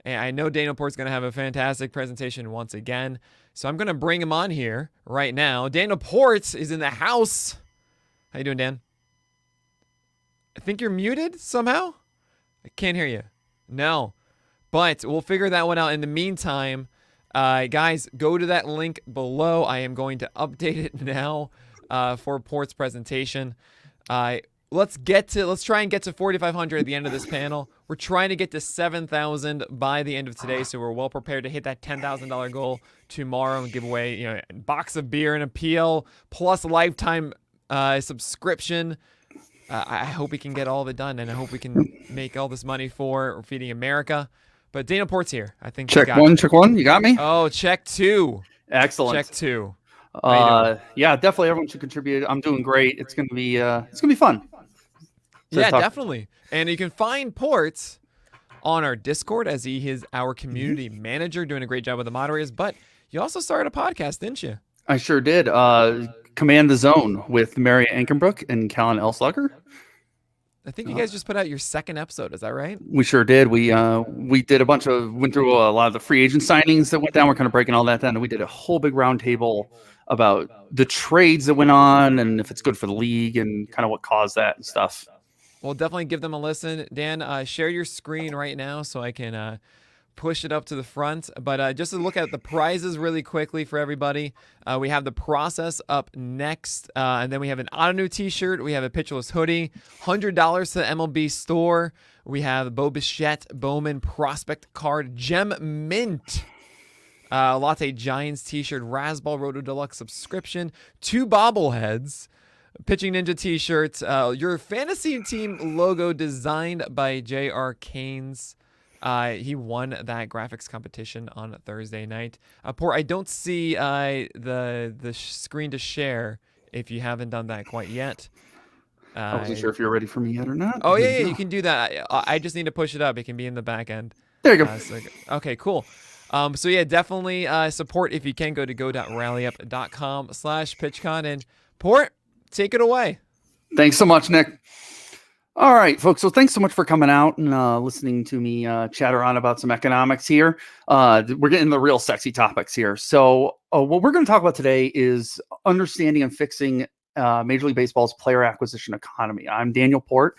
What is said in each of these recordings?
And I know Daniel Port's going to have a fantastic presentation once again. So I'm going to bring him on here right now. Daniel Port is in the house. How you doing, Dan? I think you're muted somehow. I can't hear you. No. But we'll figure that one out. In the meantime, guys, go to that link below. I am going to update it now for Port's presentation. Let's try and get to 4,500 at the end of this panel. We're trying to get to 7,000 by the end of today, so we're well prepared to hit that $10,000 goal tomorrow and give away, a box of beer and a PL plus lifetime subscription. I hope we can get all of it done, and I hope we can make all this money for Feeding America. But Daniel Port's here. I think check one. You got me? Oh, check two. Excellent. Check two. Yeah, definitely everyone should contribute. I'm doing great. It's gonna be fun. Yeah, definitely. And you can find Port on our Discord, as he is our community manager, doing a great job with the moderators. But you also started a podcast, didn't you? I sure did. Command the Zone with Mary Ankenbrook and Callan Elslugger. I think you guys just put out your second episode. Is that right? We sure did. We did went through a lot of the free agent signings that went down. We're kind of breaking all that down. And we did a whole big roundtable about the trades that went on and if it's good for the league and kind of what caused that and stuff. Well, definitely give them a listen. Dan, share your screen right now so I can push it up to the front. But just to look at the prizes really quickly for everybody, we have the process up next. And then we have an Ottoneu t-shirt. We have a pitcherless hoodie, $100 to the MLB store. We have Bo Bichette Bowman prospect card, Gem Mint, Latte Giants t-shirt, Razzball Roto Deluxe subscription, 2 bobbleheads, Pitching Ninja t-shirts, your fantasy team logo designed by J.R. Keynes. He won that graphics competition on Thursday night. Port, I don't see the screen to share if you haven't done that quite yet. I wasn't sure if you're ready for me yet or not. Oh, yeah, you can do that. I just need to push it up. It can be in the back end. There you go. Okay, cool. So yeah, definitely support if you can. Go to go.rallyup.com/PitchCon. And Port, take it away. Thanks so much, Nick. All right, folks. So thanks so much for coming out and listening to me chatter on about some economics here. We're getting the real sexy topics here. So what we're going to talk about today is understanding and fixing Major League Baseball's player acquisition economy. I'm Daniel Port.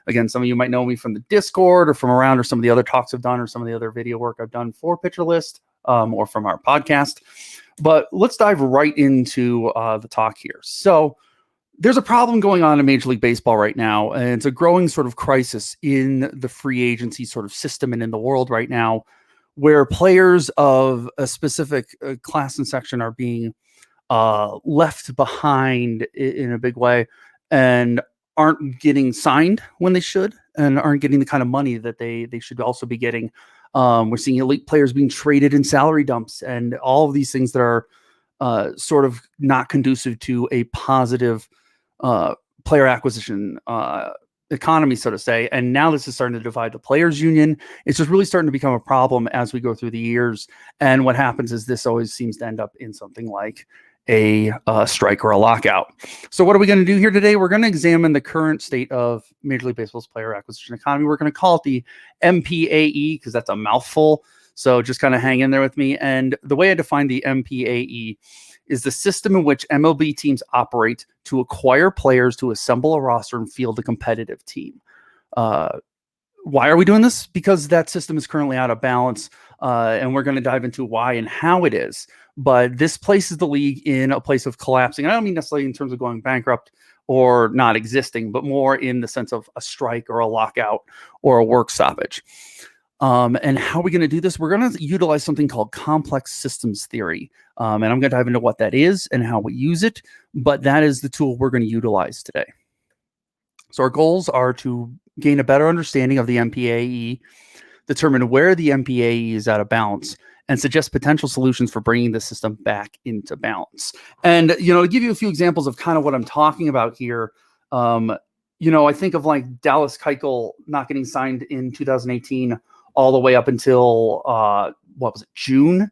Again, some of you might know me from the Discord or from around or some of the other talks I've done or some of the other video work I've done for Pitcher List or from our podcast. But let's dive right into the talk here. So there's a problem going on in Major League Baseball right now, and it's a growing sort of crisis in the free agency sort of system and in the world right now, where players of a specific class and section are being left behind in a big way and aren't getting signed when they should and aren't getting the kind of money that they should also be getting. We're seeing elite players being traded in salary dumps and all of these things that are sort of not conducive to a positive player acquisition economy, so to say. And now this is starting to divide the players union. It's just really starting to become a problem as we go through the years. And what happens is this always seems to end up in something like a strike or a lockout. So what are we going to do here today? We're going to examine the current state of Major League Baseball's player acquisition economy. We're going to call it the Mpae because that's a mouthful. So just kind of hang in there with me. And the way I define the Mpae is the system in which MLB teams operate to acquire players to assemble a roster and field a competitive team. Why are we doing this? Because that system is currently out of balance, and we're going to dive into why and how it is. But this places the league in a place of collapsing. I don't mean necessarily in terms of going bankrupt or not existing, but more in the sense of a strike or a lockout or a work stoppage. And how are we going to do this? We're going to utilize something called complex systems theory. And I'm going to dive into what that is and how we use it. But that is the tool we're going to utilize today. So our goals are to gain a better understanding of the Mpae, determine where the Mpae is out of balance, and suggest potential solutions for bringing the system back into balance. And, to give you a few examples of kind of what I'm talking about here, I think of like Dallas Keuchel not getting signed in 2018 all the way up until, June.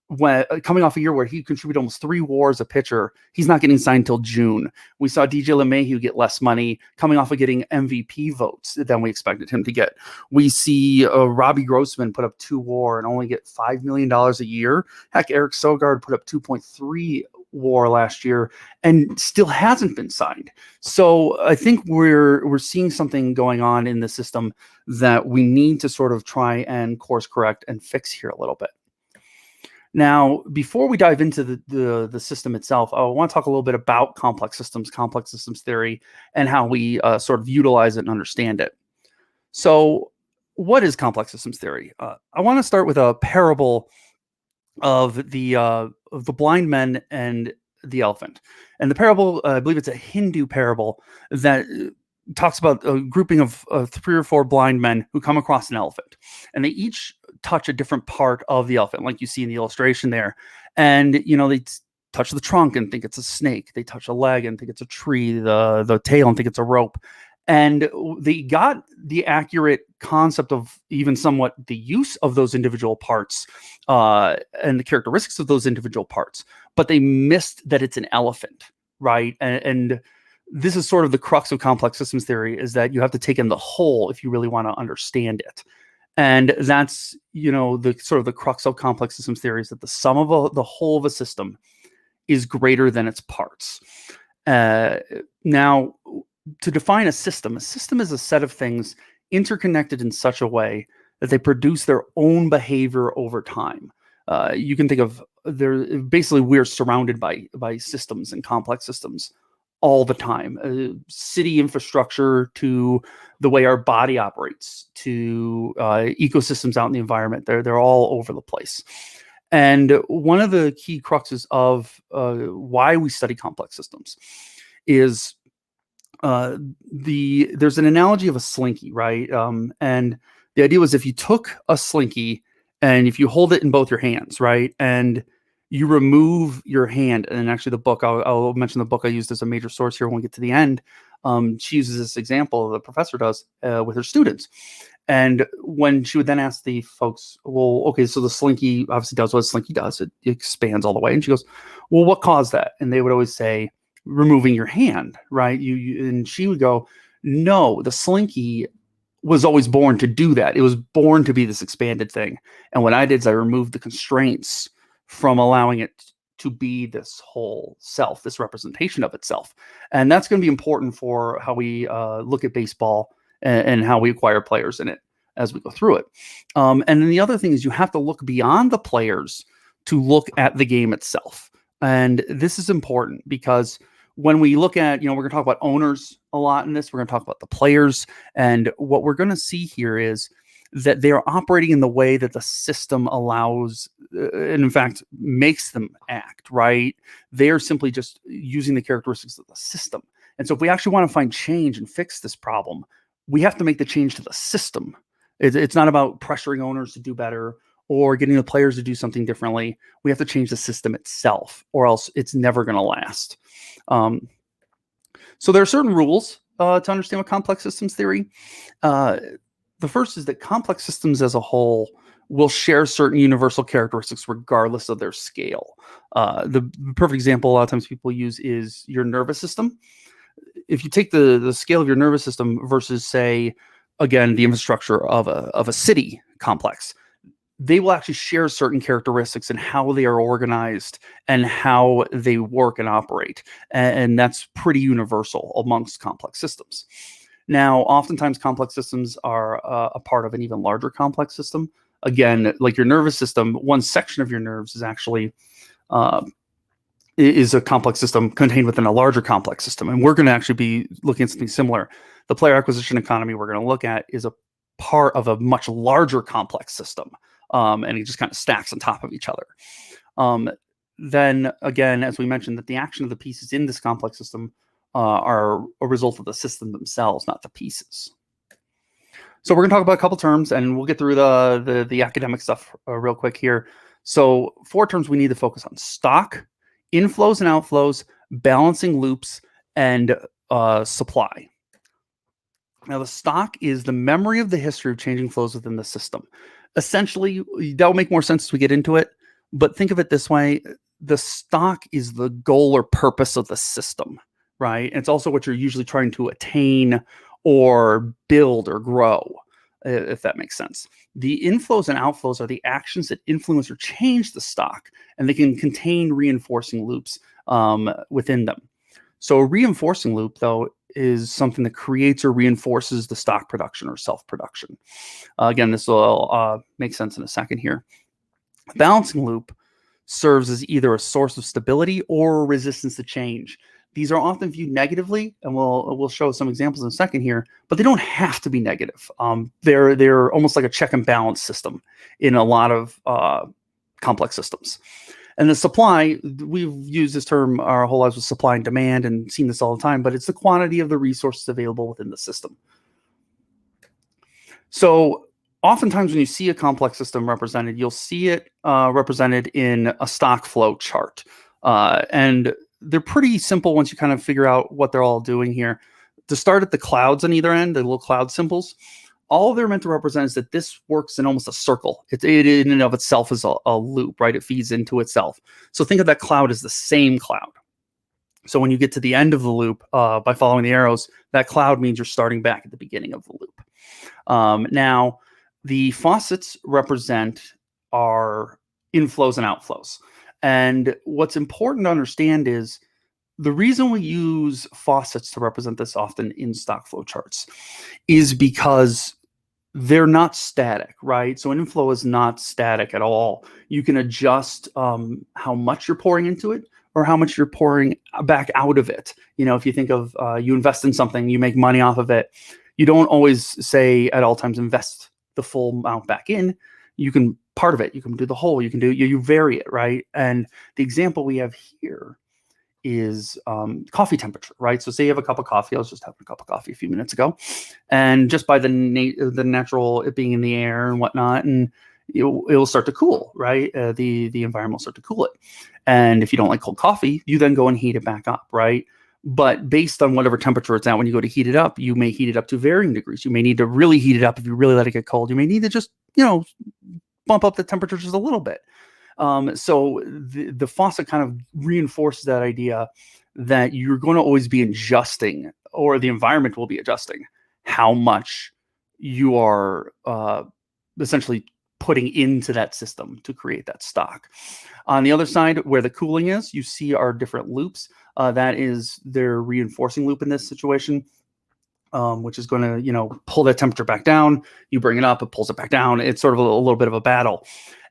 when coming off a year where he contributed almost 3 WAR as a pitcher, he's not getting signed till June. We saw DJ LeMahieu get less money coming off of getting MVP votes than we expected him to get. We see Robbie Grossman put up 2 WAR and only get $5 million a year. Heck, Eric Sogard put up 2.3 WAR last year and still hasn't been signed. So I think we're seeing something going on in the system that we need to sort of try and course correct and fix here a little bit. Now, before we dive into the system itself, I want to talk a little bit about complex systems theory, and how we sort of utilize it and understand it. So what is complex systems theory? I want to start with a parable of the blind men and the elephant. And the parable, I believe it's a Hindu parable that talks about a grouping of 3 or 4 blind men who come across an elephant, and they each touch a different part of the elephant, like you see in the illustration there. And they touch the trunk and think it's a snake. They touch a leg and think it's a tree, the tail and think it's a rope. And they got the accurate concept of even somewhat the use of those individual parts and the characteristics of those individual parts, but they missed that it's an elephant, right? And this is sort of the crux of complex systems theory, is that you have to take in the whole if you really want to understand it. And that's, the sort of the crux of complex systems theory, is that the sum of the whole of a system is greater than its parts. Now, to define a system is a set of things interconnected in such a way that they produce their own behavior over time. You can think of we're surrounded by systems and complex systems all the time, city infrastructure to the way our body operates to ecosystems out in the environment. They're all over the place. And one of the key cruxes of why we study complex systems is there's an analogy of a slinky, right? And the idea was, if you took a slinky and if you hold it in both your hands, right, and you remove your hand, and actually the book, I'll mention the book I used as a major source here when we get to the end. She uses this example, the professor does, with her students. And when she would then ask the folks, well, okay, so the slinky obviously does what a slinky does. It expands all the way. And she goes, well, what caused that? And they would always say, removing your hand, right? And she would go, no, the slinky was always born to do that. It was born to be this expanded thing. And what I did is I removed the constraints from allowing it to be this whole self, this representation of itself. And that's going to be important for how we look at baseball and how we acquire players in it as we go through it. And then the other thing is, you have to look beyond the players to look at the game itself. And this is important because when we look at, we're going to talk about owners a lot in this, we're going to talk about the players. And what we're going to see here is that they are operating in the way that the system allows, and in fact makes them act, right? They are simply just using the characteristics of the system. And so if we actually want to find change and fix this problem, we have to make the change to the system. It's not about pressuring owners to do better or getting the players to do something differently. We have to change the system itself, or else it's never going to last. So there are certain rules to understand what complex systems theory. The first is that complex systems as a whole will share certain universal characteristics regardless of their scale. The perfect example a lot of times people use is your nervous system. If you take the scale of your nervous system versus, say, again, the infrastructure of a city complex, they will actually share certain characteristics in how they are organized and how they work and operate. And that's pretty universal amongst complex systems. Now, oftentimes complex systems are a part of an even larger complex system. Again, like your nervous system, one section of your nerves is actually is a complex system contained within a larger complex system. And we're going to actually be looking at something similar. The player acquisition economy we're going to look at is a part of a much larger complex system. And it just kind of stacks on top of each other. Then again, as we mentioned, that the action of the pieces in this complex system are a result of the system themselves, not the pieces. So we're going to talk about a couple terms, and we'll get through the academic stuff real quick here. So 4 terms we need to focus on: stock, inflows and outflows, balancing loops, and supply. Now, the stock is the memory of the history of changing flows within the system. Essentially, that will make more sense as we get into it. But think of it this way: the stock is the goal or purpose of the system, right? It's also what you're usually trying to attain or build or grow, if that makes sense. The inflows and outflows are the actions that influence or change the stock, and they can contain reinforcing loops within them. So a reinforcing loop, though, is something that creates or reinforces the stock production or self-production. Again, this will make sense in a second here. A balancing loop serves as either a source of stability or resistance to change. These are often viewed negatively, and we'll show some examples in a second here, but they don't have to be negative. They're almost like a check and balance system in a lot of complex systems. And the supply, we've used this term our whole lives with supply and demand and seen this all the time, but it's the quantity of the resources available within the system. So oftentimes when you see a complex system represented, you'll see it represented in a stock flow chart. And they're pretty simple once you kind of figure out what they're all doing here. To start at the clouds on either end, the little cloud symbols, all they're meant to represent is that this works in almost a circle. It in and of itself is a loop, right? It feeds into itself. So think of that cloud as the same cloud. So when you get to the end of the loop, by following the arrows, that cloud means you're starting back at the beginning of the loop. Now, the faucets represent our inflows and outflows. And what's important to understand is the reason we use faucets to represent this often in stock flow charts is because they're not static, right? So an inflow is not static at all. You can adjust how much you're pouring into it or how much you're pouring back out of it. You know, if you think of you invest in something, you make money off of it. You don't always say at all times invest the full amount back in. You can part of it. You can do the whole. You can do you vary it, right? And the example we have here is coffee temperature, right? So say you have a cup of coffee. I was just having a cup of coffee a few minutes ago, and just by the natural it being in the air and whatnot, and it'll start to cool, right? The environment will start to cool it. And if you don't like cold coffee, you then go and heat it back up, right? But based on whatever temperature it's at, when you go to heat it up, you may heat it up to varying degrees. You may need to really heat it up if you really let it get cold. You may need to just, bump up the temperature just a little bit. So the faucet kind of reinforces that idea that you're going to always be adjusting, or the environment will be adjusting how much you are essentially putting into that system to create that stock. On the other side, where the cooling is, you see our different loops. That is their reinforcing loop in this situation, which is going to, pull that temperature back down. You bring it up, it pulls it back down. It's sort of a little bit of a battle.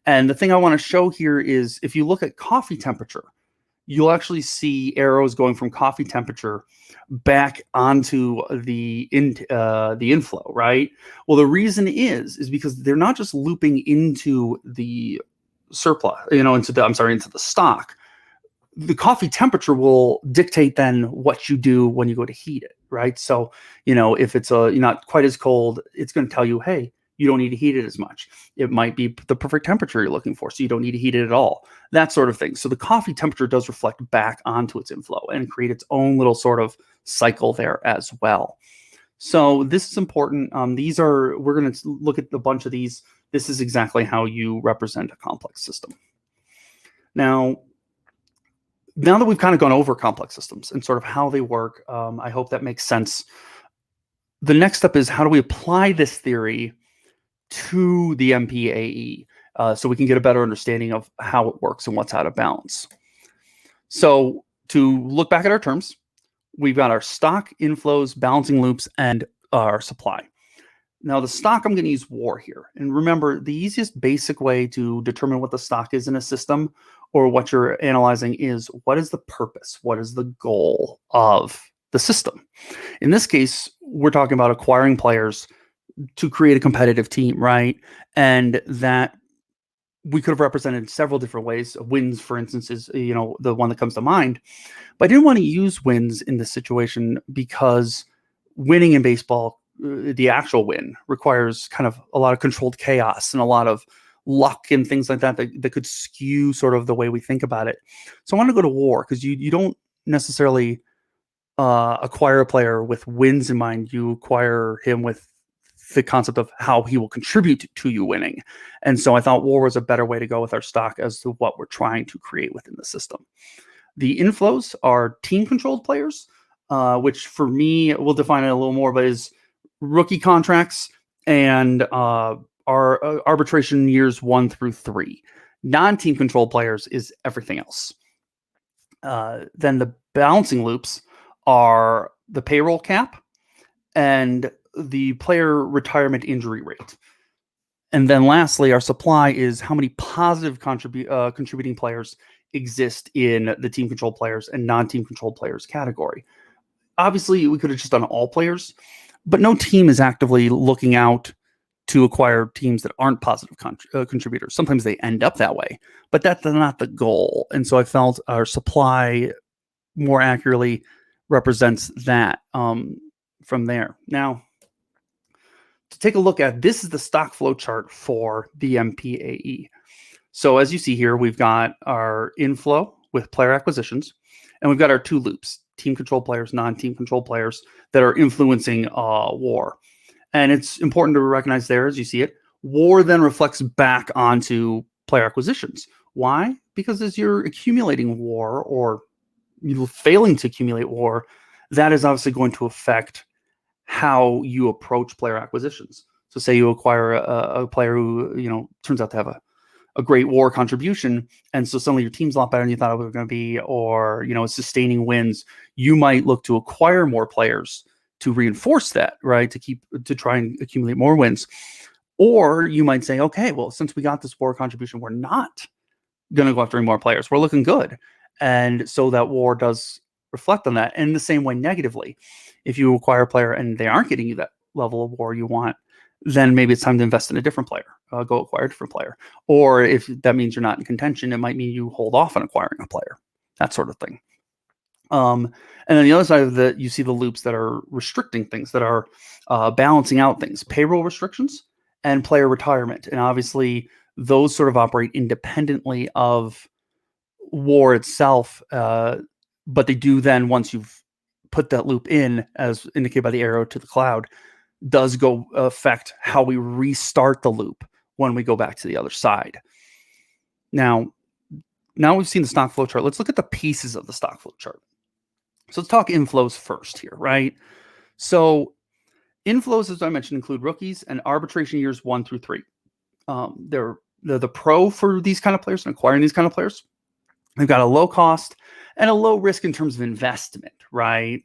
And the thing I want to show here is if you look at coffee temperature, you'll actually see arrows going from coffee temperature back onto the inflow, right? Well, the reason is because they're not just looping into the surplus, into the stock. The coffee temperature will dictate then what you do when you go to heat it, right? So, if it's not quite as cold, it's going to tell you, hey, you don't need to heat it as much. It might be the perfect temperature you're looking for, so you don't need to heat it at all. That sort of thing. So the coffee temperature does reflect back onto its inflow and create its own little sort of cycle there as well. So this is important. We're going to look at a bunch of these. This is exactly how you represent a complex system. Now that we've kind of gone over complex systems and sort of how they work, I hope that makes sense. The next step is how do we apply this theory to the Mpae so we can get a better understanding of how it works and what's out of balance. So to look back at our terms, we've got our stock, inflows, balancing loops, and our supply. Now the stock, I'm going to use WAR here. And remember, the easiest basic way to determine what the stock is in a system or what you're analyzing is what is the purpose? What is the goal of the system? In this case, we're talking about acquiring players to create a competitive team, right? And that we could have represented several different ways. Wins, for instance, is the one that comes to mind. But I didn't want to use wins in this situation because winning in baseball, the actual win, requires kind of a lot of controlled chaos and a lot of luck and things like that could skew sort of the way we think about it. So I want to go to WAR because you don't necessarily acquire a player with wins in mind. You acquire him with the concept of how he will contribute to you winning. And so I thought WAR was a better way to go with our stock as to what we're trying to create within the system. The inflows are team-controlled players, which for me, we'll define it a little more, but is rookie contracts and our arbitration years 1 through 3. Non-team controlled players is everything else. Then the balancing loops are the payroll cap and the player retirement injury rate. And then lastly, our supply is how many positive contributing players exist in the team controlled players and non-team controlled players category. Obviously, we could have just done all players, but no team is actively looking out to acquire teams that aren't positive contributors. Sometimes they end up that way, but that's not the goal. And so I felt our supply more accurately represents that from there. Now, to take a look at, this is the stock flow chart for the Mpae. So as you see here, we've got our inflow with player acquisitions, and we've got our two loops, team control players, non-team control players that are influencing WAR. And it's important to recognize there, as you see it, WAR then reflects back onto player acquisitions. Why? Because as you're accumulating WAR or you're failing to accumulate WAR, that is obviously going to affect how you approach player acquisitions. So say you acquire a player who, turns out to have a great WAR contribution, and so suddenly your team's a lot better than you thought it was going to be, or, sustaining wins. You might look to acquire more players to reinforce that, right? To try and accumulate more wins. Or you might say, okay, well, since we got this WAR contribution, we're not going to go after any more players. We're looking good. And so that WAR does reflect on that. And in the same way, negatively, if you acquire a player and they aren't getting you that level of WAR you want, then maybe it's time to invest in a different player, go acquire a different player. Or if that means you're not in contention, it might mean you hold off on acquiring a player, that sort of thing. And then the other side of that, you see the loops that are restricting things, that are balancing out things, payroll restrictions and player retirement. And obviously those sort of operate independently of WAR itself. But they do then, once you've put that loop in, as indicated by the arrow to the cloud, does go affect how we restart the loop when we go back to the other side. Now we've seen the stock flow chart. Let's look at the pieces of the stock flow chart. So let's talk inflows first here, right? So inflows, as I mentioned, include rookies and arbitration years 1 through 3. They're the pro for these kind of players and acquiring these kind of players. They've got a low cost and a low risk in terms of investment, right?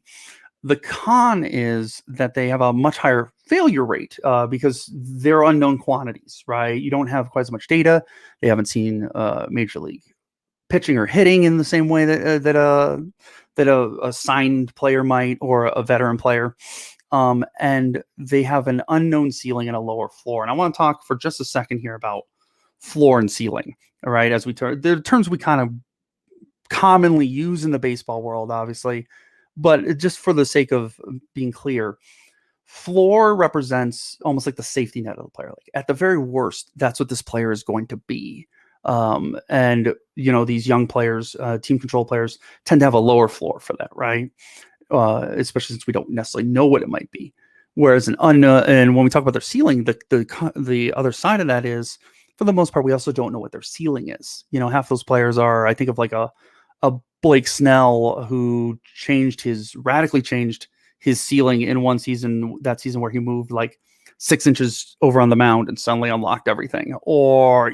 The con is that they have a much higher failure rate because they're unknown quantities, right? You don't have quite as much data. They haven't seen major league pitching or hitting in the same way that a signed player might, or a veteran player. And they have an unknown ceiling and a lower floor. And I want to talk for just a second here about floor and ceiling, all right? As the terms we kind of commonly use in the baseball world, obviously, but just for the sake of being clear, floor represents almost like the safety net of the player. Like at the very worst, that's what this player is going to be. And these young players, team control players, tend to have a lower floor for that, right? Especially since we don't necessarily know what it might be. Whereas and when we talk about their ceiling, the other side of that is, for the most part, we also don't know what their ceiling is. Half those players are, I think of like a Blake Snell, who radically changed his ceiling in one season, that season where he moved like 6 inches over on the mound and suddenly unlocked everything. Or,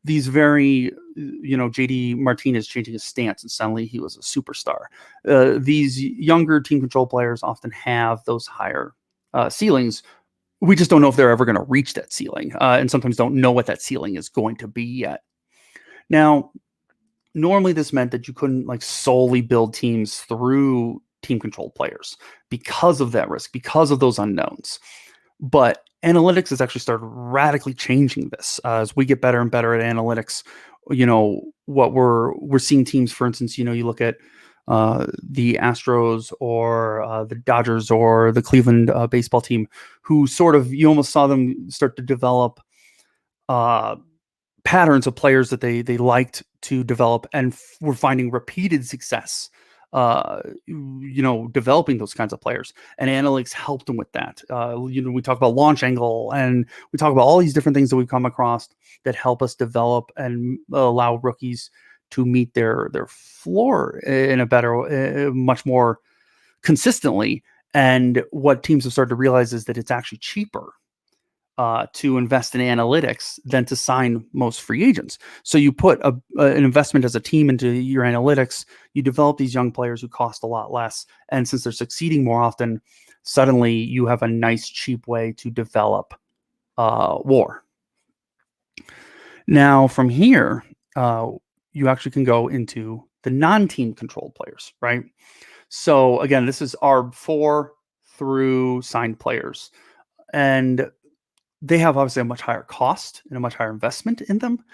these very, JD Martinez changing his stance and suddenly he was a superstar. These younger team control players often have those higher ceilings. We just don't know if they're ever going to reach that ceiling, and sometimes don't know what that ceiling is going to be yet. Now, normally this meant that you couldn't solely build teams through team controlled players because of that risk, because of those unknowns. But analytics has actually started radically changing this as we get better and better at analytics. What we're seeing teams, for instance, you look at the Astros or the Dodgers or the Cleveland baseball team, who you almost saw them start to develop patterns of players that they liked to develop, and were finding repeated success developing those kinds of players, and analytics helped them with that. We talk about launch angle, and we talk about all these different things that we've come across that help us develop and allow rookies to meet their floor in a better, much more consistently. And what teams have started to realize is that it's actually cheaper to invest in analytics than to sign most free agents. So you put an investment as a team into your analytics, you develop these young players who cost a lot less. And since they're succeeding more often, suddenly you have a nice, cheap way to develop WAR. Now, from here, you actually can go into the non-team controlled players, right? So again, this is ARB4 through signed players. And they have obviously a much higher cost and a much higher investment in them.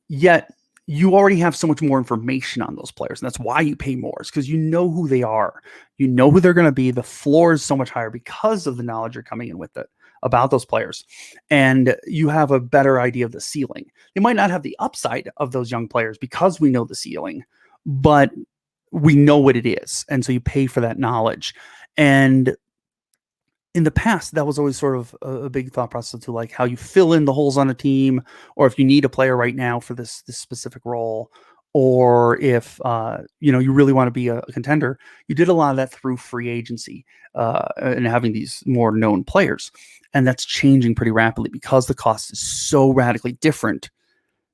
Yet you already have so much more information on those players. And that's why you pay more, is because you know who they are. You know who they're going to be. The floor is so much higher because of the knowledge you're coming in with it about those players. And you have a better idea of the ceiling. They might not have the upside of those young players because we know the ceiling, but we know what it is. And so you pay for that knowledge. And in the past, that was always sort of a big thought process to like how you fill in the holes on a team, or if you need a player right now for this specific role, or if you really want to be a contender. You did a lot of that through free agency and having these more known players, and that's changing pretty rapidly because the cost is so radically different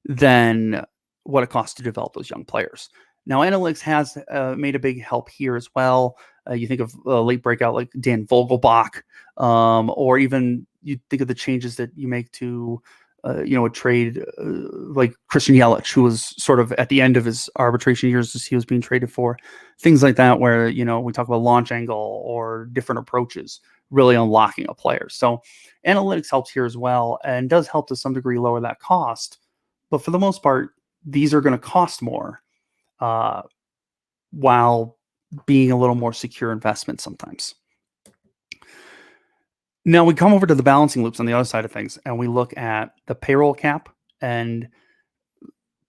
than what it costs to develop those young players. Now, analytics has made a big help here as well. You think of late breakout like Dan Vogelbach, or even you think of the changes that you make to, a trade like Christian Yelich, who was sort of at the end of his arbitration years as he was being traded for. Things like that where, we talk about launch angle or different approaches really unlocking a player. So analytics helps here as well and does help to some degree lower that cost. But for the most part, these are going to cost more while being a little more secure investment sometimes. Now we come over to the balancing loops on the other side of things, and we look at the payroll cap. And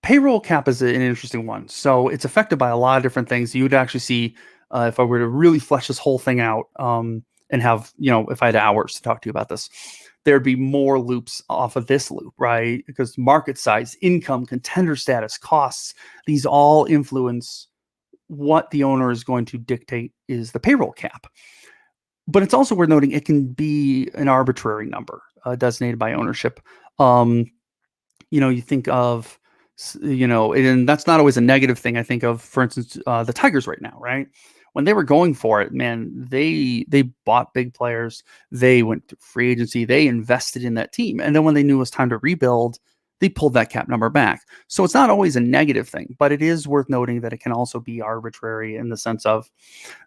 payroll cap is an interesting one. So it's affected by a lot of different things. You would actually see, if I were to really flesh this whole thing out and have, if I had hours to talk to you about this, there'd be more loops off of this loop, right? Because market size, income, contender status, costs, these all influence what the owner is going to dictate is the payroll cap. But it's also worth noting it can be an arbitrary number designated by ownership. You think of, and that's not always a negative thing. I think of, for instance, the Tigers right now, right? When they were going for it, man, they bought big players. They went through free agency. They invested in that team. And then when they knew it was time to rebuild, they pulled that cap number back. So it's not always a negative thing, but it is worth noting that it can also be arbitrary in the sense of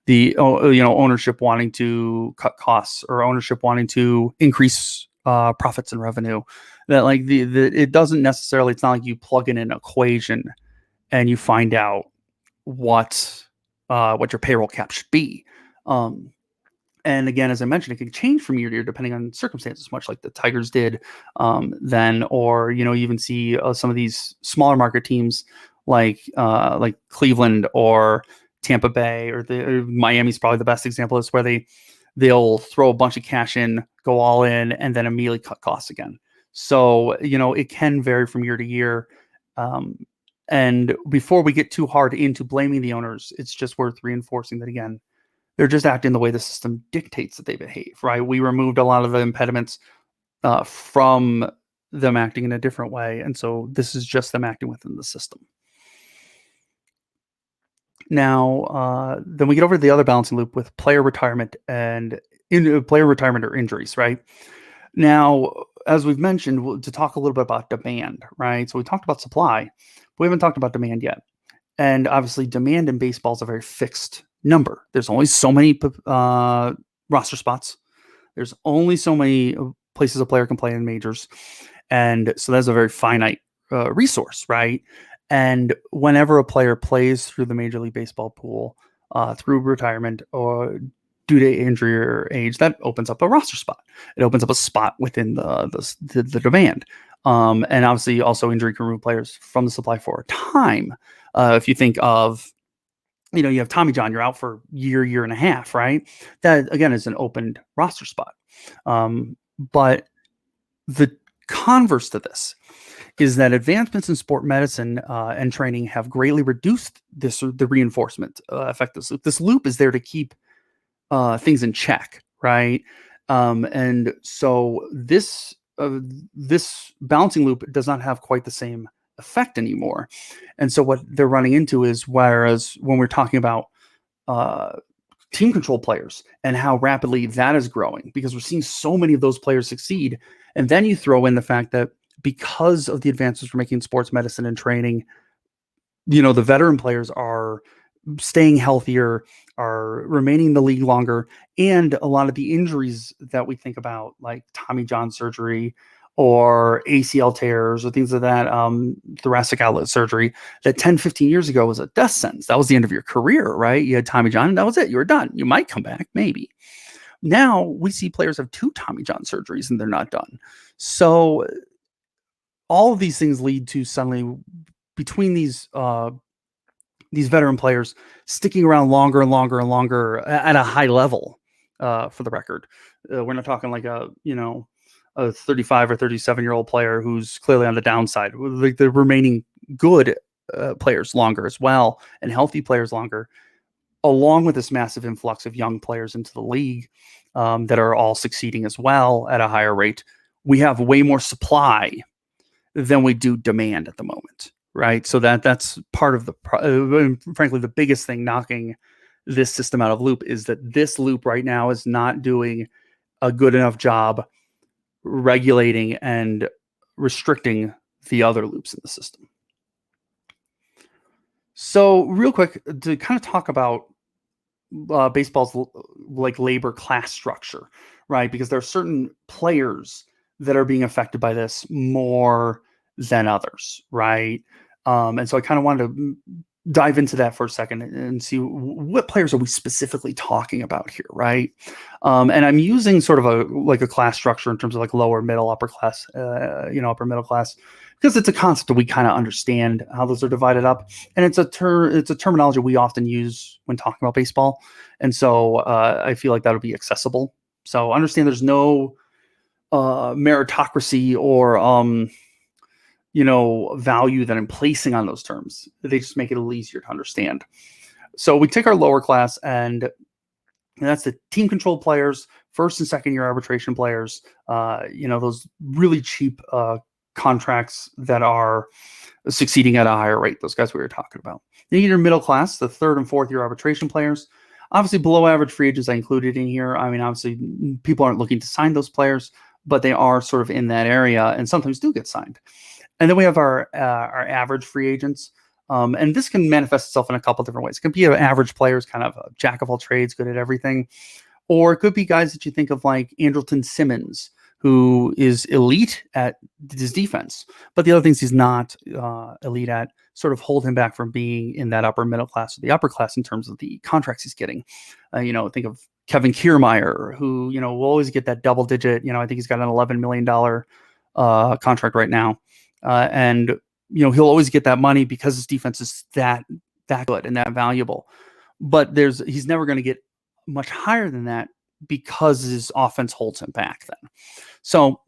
the ownership wanting to cut costs or ownership wanting to increase profits and revenue. That like it doesn't necessarily. It's not like you plug in an equation and you find out what your payroll cap should be. And again, as I mentioned, it can change from year to year depending on circumstances, much like the Tigers did then, or you even see some of these smaller market teams like Cleveland or Tampa Bay or Miami's probably the best example. Is where they'll throw a bunch of cash in, go all in, and then immediately cut costs again. So it can vary from year to year. And before we get too hard into blaming the owners, it's just worth reinforcing that again. They're just acting the way the system dictates that they behave, right? We removed a lot of the impediments from them acting in a different way. And so this is just them acting within the system. Now, then we get over to the other balancing loop with player retirement and player retirement or injuries, right? Now, as we've mentioned, to talk a little bit about demand, right? So we talked about supply, but we haven't talked about demand yet. And obviously, demand in baseball is a very fixed number. There's only so many roster spots. There's only so many places a player can play in majors. And so that's a very finite resource, right? And whenever a player plays through the Major League Baseball pool, through retirement or due to injury or age, that opens up a roster spot. It opens up a spot within the demand. And obviously also injury can remove players from the supply for a time. If you think of you have Tommy John, you're out for year and a half, right? That again is an opened roster spot. But the converse to this is that advancements in sport medicine and training have greatly reduced the reinforcement effect. This loop is there to keep things in check, right? And so this balancing loop does not have quite the same effect anymore. And so what they're running into is, whereas when we're talking about team control players and how rapidly that is growing, because we're seeing so many of those players succeed, and then you throw in the fact that because of the advances we're making in sports medicine and training, the veteran players are staying healthier, are remaining in the league longer, and a lot of the injuries that we think about, like Tommy John surgery or ACL tears or things like that, thoracic outlet surgery, that 10, 15 years ago was a death sentence. That was the end of your career, right? You had Tommy John, and that was it. You were done. You might come back, maybe. Now we see players have 2 Tommy John surgeries and they're not done. So all of these things lead to suddenly, between these veteran players sticking around longer and longer and longer at a high level, for the record. We're not talking like a 35 or 37-year-old player who's clearly on the downside. Like the remaining good players longer as well, and healthy players longer, along with this massive influx of young players into the league that are all succeeding as well at a higher rate. We have way more supply than we do demand at the moment. Right. So that's part of frankly, the biggest thing knocking this system out of loop is that this loop right now is not doing a good enough job regulating and restricting the other loops in the system. So real quick, to kind of talk about baseball's like labor class structure, right? Because there are certain players that are being affected by this more than others, right? And so I kind of wanted to dive into that for a second and see what players are we specifically talking about here, right? And I'm using sort of a class structure in terms of like lower, middle, upper class, upper middle class, because it's a concept that we kind of understand how those are divided up, and it's a terminology we often use when talking about baseball, and so I feel like that'll be accessible. So understand there's no meritocracy or value that I'm placing on those terms. They just make it a little easier to understand. So we take our lower class, and that's the team control players, first and second year arbitration players, those really cheap contracts that are succeeding at a higher rate, those guys we were talking about. Then you get your middle class, the third and fourth year arbitration players. Obviously, below average free agents I included in here. I mean, obviously, people aren't looking to sign those players, but they are sort of in that area and sometimes do get signed. And then we have our average free agents. And this can manifest itself in a couple different ways. It can be an average players, kind of a jack of all trades, good at everything. Or it could be guys that you think of like Andrelton Simmons, who is elite at his defense, but the other things he's not elite at sort of hold him back from being in that upper middle class or the upper class in terms of the contracts he's getting. Think of Kevin Kiermaier, who, will always get that double digit. I think he's got an $11 million contract right now. And he'll always get that money because his defense is that good and that valuable. But he's never going to get much higher than that because his offense holds him back then. So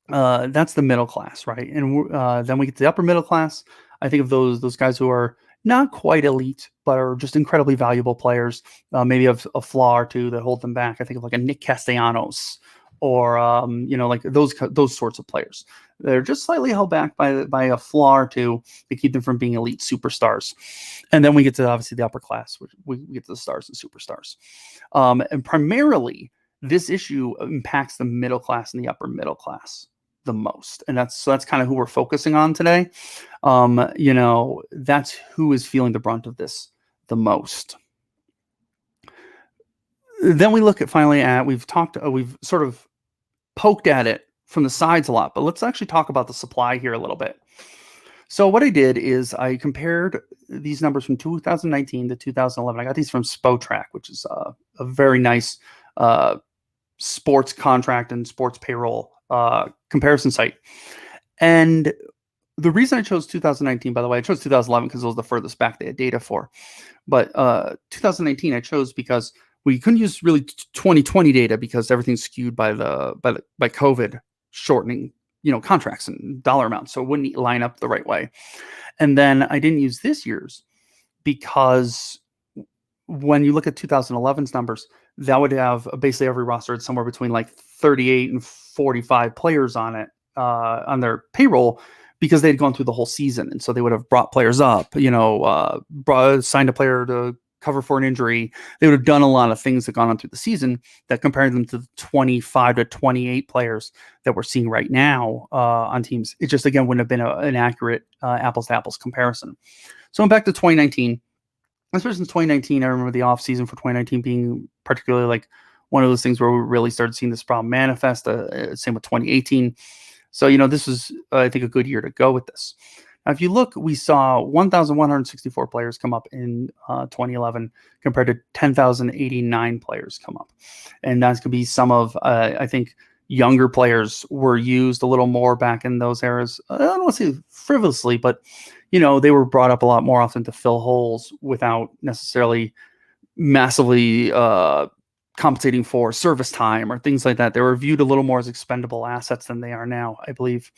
that's the middle class, right? And then we get to the upper middle class. I think of those guys who are not quite elite, but are just incredibly valuable players. Maybe have a flaw or two that hold them back. I think of like a Nick Castellanos, or like those sorts of players. They're just slightly held back by a flaw or two to keep them from being elite superstars. And then we get to obviously the upper class, which we get to the stars and superstars. And primarily, this issue impacts the middle class and the upper middle class the most. And that's kind of who we're focusing on today. That's who is feeling the brunt of this the most. Then we look at we've sort of poked at it from the sides a lot, but let's actually talk about the supply here a little bit. So what I did is I compared these numbers from 2019 to 2011. I got these from Spotrac, which is a very nice sports contract and sports payroll comparison site. And The reason I chose 2019, by the way, I chose 2011 because it was the furthest back they had data for. But 2019 I chose because we couldn't use really 2020 data because everything's skewed by COVID shortening, contracts and dollar amounts, so it wouldn't line up the right way. And then I didn't use this year's because when you look at 2011's numbers, that would have basically every roster had somewhere between like 38 and 45 players on it, on their payroll, because they'd gone through the whole season. And so they would have brought players up, signed a player to cover for an injury. They would have done a lot of things that gone on through the season that compared them to the 25 to 28 players that we're seeing right now on teams. It just, again, wouldn't have been an accurate apples to apples comparison. So I'm back to 2019. Especially since 2019, I remember the offseason for 2019 being particularly like one of those things where we really started seeing this problem manifest. Same with 2018. So, this was, I think, a good year to go with this. Now, if you look, we saw 1,164 players come up in 2011 compared to 10,089 players come up. And that's going to be some of, I think, younger players were used a little more back in those eras. I don't want to say frivolously, but they were brought up a lot more often to fill holes without necessarily massively compensating for service time or things like that. They were viewed a little more as expendable assets than they are now, I believe.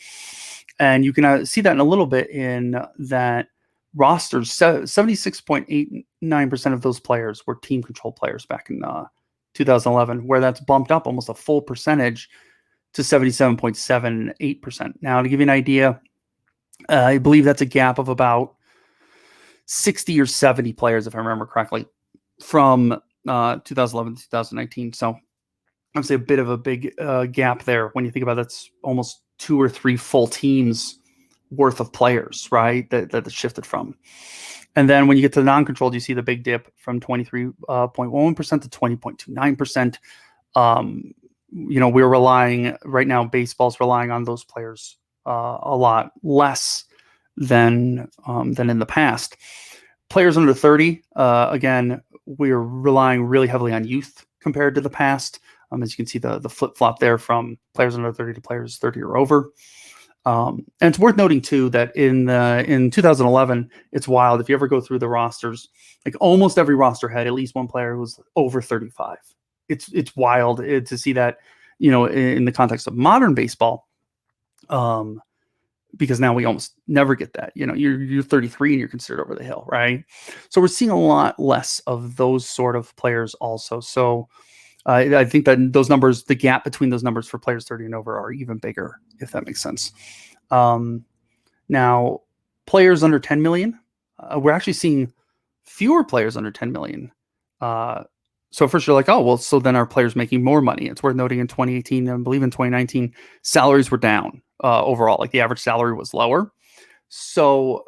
And you can see that in a little bit in that rosters, 76.89% of those players were team control players back in 2011, where that's bumped up almost a full percentage to 77.78%. Now, to give you an idea, I believe that's a gap of about 60 or 70 players, if I remember correctly, from 2011 to 2019. So I'd say a bit of a big gap there when you think about that's almost 2 or 3 full teams worth of players, right? That shifted from. And then when you get to the non-controlled, you see the big dip from 23.11% to 20.29%. We're relying right now, baseball's relying on those players a lot less than in the past. Players under 30, again, we're relying really heavily on youth compared to the past. As you can see, the flip-flop there from players under 30 to players 30 or over. And it's worth noting, too, that in 2011, it's wild. If you ever go through the rosters, like almost every roster had at least one player who was over 35. It's wild to see that, in the context of modern baseball, because now we almost never get that. You're 33 and you're considered over the hill, right? So we're seeing a lot less of those sort of players also. So I think that those numbers, the gap between those numbers for players 30 and over are even bigger, if that makes sense. Now, players under 10 million, we're actually seeing fewer players under 10 million. So first you're like, oh, well, so then our players making more money. It's worth noting in 2018, I believe in 2019, salaries were down overall. Like the average salary was lower. So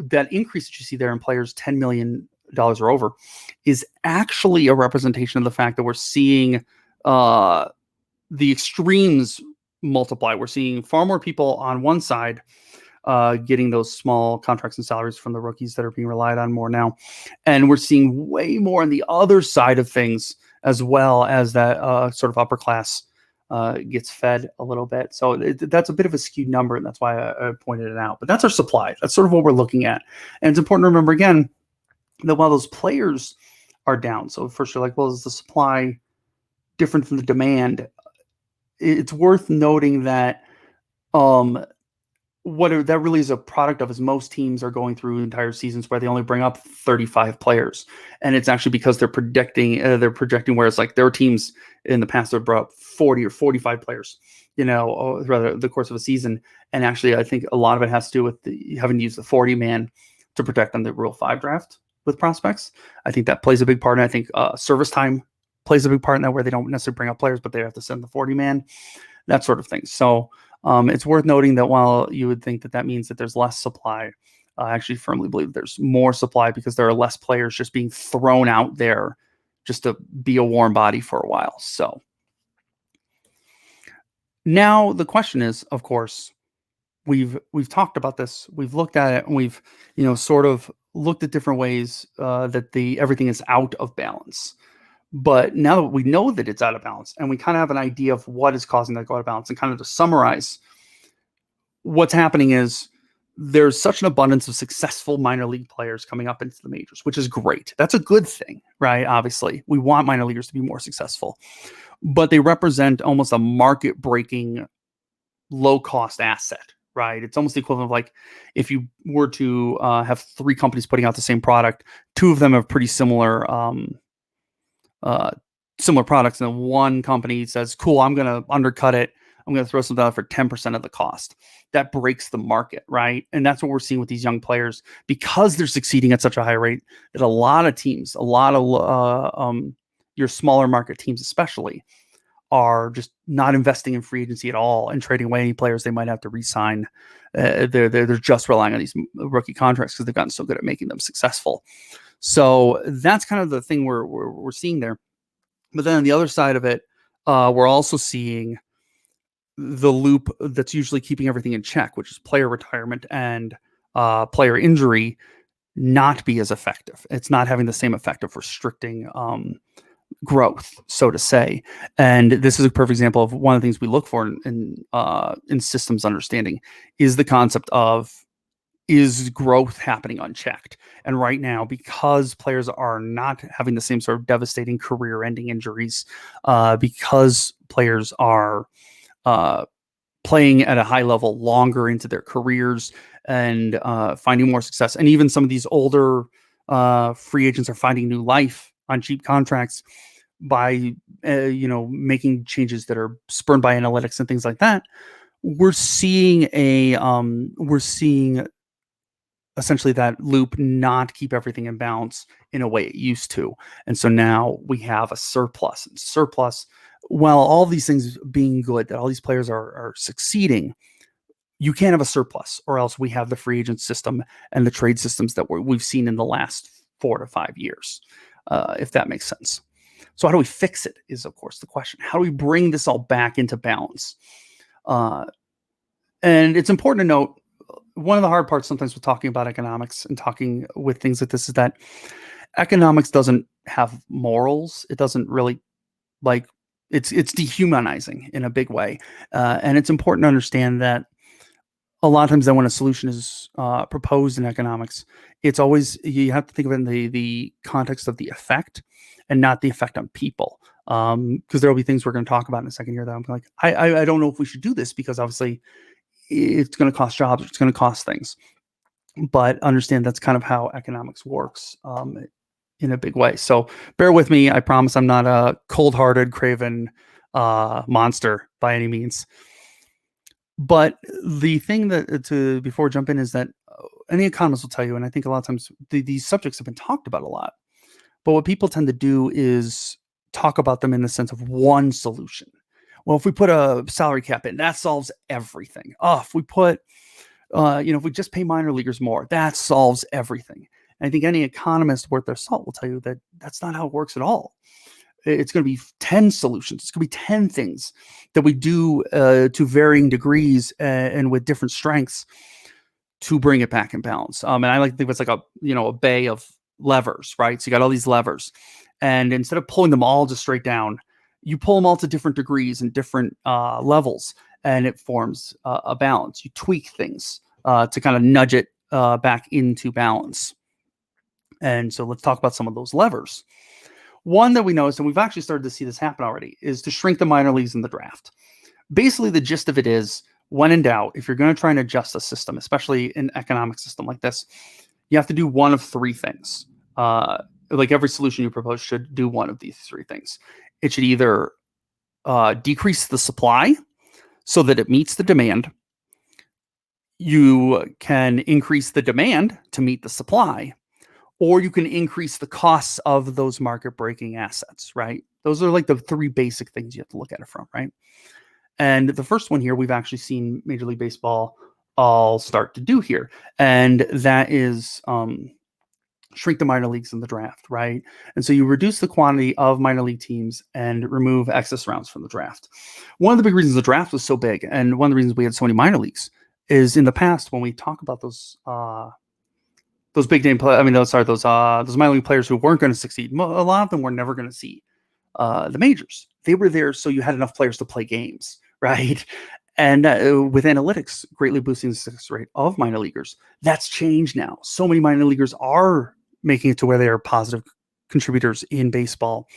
that increase that you see there in players $10 million or over is actually a representation of the fact that we're seeing the extremes multiply. We're seeing far more people on one side getting those small contracts and salaries from the rookies that are being relied on more now. And we're seeing way more on the other side of things, as well as that sort of upper class gets fed a little bit. So that's a bit of a skewed number, and that's why I pointed it out. But that's our supply. That's sort of what we're looking at. And it's important to remember, again, that while those players are down, so first you're like, well, is the supply different from the demand? It's worth noting that what that really is a product of is most teams are going through entire seasons where they only bring up 35 players. And it's actually because they're projecting where it's like there were teams in the past that brought up 40 or 45 players, throughout the course of a season. And actually, I think a lot of it has to do with having to use the 40 man to protect on the Rule 5 draft with prospects. I think that plays a big part. And I think service time plays a big part in that, where they don't necessarily bring up players, but they have to send the 40 man, that sort of thing. So it's worth noting that while you would think that means that there's less supply, I actually firmly believe there's more supply because there are less players just being thrown out there just to be a warm body for a while. So now the question is, of course, we've talked about this, we've looked at it, and we've sort of looked at different ways that everything is out of balance. But now that we know that it's out of balance, and we kind of have an idea of what is causing that to go out of balance, and kind of to summarize, what's happening is there's such an abundance of successful minor league players coming up into the majors, which is great. That's a good thing, right? Obviously, we want minor leaguers to be more successful, but they represent almost a market breaking, low cost asset, right? It's almost the equivalent of like if you were to have three companies putting out the same product, two of them have pretty similar similar products, and then one company says, cool, I'm going to undercut it. I'm going to throw something out for 10% of the cost. That breaks the market, right? And that's what we're seeing with these young players because they're succeeding at such a high rate that a lot of teams, a lot of your smaller market teams especially, are just not investing in free agency at all and trading away any players they might have to re-sign. They're just relying on these rookie contracts because they've gotten so good at making them successful. So that's kind of the thing we're seeing there. But then on the other side of it, we're also seeing the loop that's usually keeping everything in check, which is player retirement and player injury, not be as effective. It's not having the same effect of restricting growth, so to say. And this is a perfect example of one of the things we look for in systems understanding is the concept of, is growth happening unchecked? And right now, because players are not having the same sort of devastating career-ending injuries, because players are playing at a high level longer into their careers and finding more success, and even some of these older free agents are finding new life on cheap contracts by making changes that are spurned by analytics and things like that. We're seeing essentially that loop not keep everything in balance in a way it used to. And so now we have a surplus. And surplus, while all these things being good, that all these players are succeeding, you can't have a surplus, or else we have the free agent system and the trade systems that we've seen in the last 4 to 5 years, if that makes sense. So how do we fix it is, of course, the question. How do we bring this all back into balance? And it's important to note, one of the hard parts sometimes with talking about economics and talking with things like this is that economics doesn't have morals. It doesn't really it's dehumanizing in a big way. And it's important to understand that a lot of times then when a solution is proposed in economics, it's always, you have to think of it in the context of the effect and not the effect on people. Because there'll be things we're going to talk about in a second here that I'm like, I don't know if we should do this because obviously it's going to cost jobs, it's going to cost things. But understand that's kind of how economics works in a big way. So bear with me. I promise I'm not a cold-hearted, craven monster by any means. But the thing that before I jump in is that any economist will tell you, and I think a lot of times these subjects have been talked about a lot, but what people tend to do is talk about them in the sense of one solution. Well, if we put a salary cap in, that solves everything. If we put, if we just pay minor leaguers more, that solves everything. And I think any economist worth their salt will tell you that that's not how it works at all. It's going to be 10 solutions. It's going to be 10 things that we do to varying degrees and with different strengths to bring it back in balance. And I like to think it's like a bay of levers, right? So you got all these levers, and instead of pulling them all just straight down, you pull them all to different degrees and different levels, and it forms a balance. You tweak things to kind of nudge it back into balance. And so let's talk about some of those levers. One that we noticed, and we've actually started to see this happen already, is to shrink the minor leagues in the draft. Basically, the gist of it is, when in doubt, if you're going to try and adjust a system, especially an economic system like this, you have to do one of three things. Like every solution you propose should do one of these three things. It should either decrease the supply so that it meets the demand. You can increase the demand to meet the supply, or you can increase the costs of those market-breaking assets, right? Those are like the three basic things you have to look at it from, right? And the first one here, we've actually seen Major League Baseball all start to do here, and that is shrink the minor leagues in the draft, right? And so you reduce the quantity of minor league teams and remove excess rounds from the draft. One of the big reasons the draft was so big, and one of the reasons we had so many minor leagues, is in the past when we talk about those big name those minor league players who weren't going to succeed. A lot of them were never going to see the majors. They were there so you had enough players to play games, right? And with analytics greatly boosting the success rate of minor leaguers, that's changed now. So many minor leaguers are making it to where they are positive contributors in baseball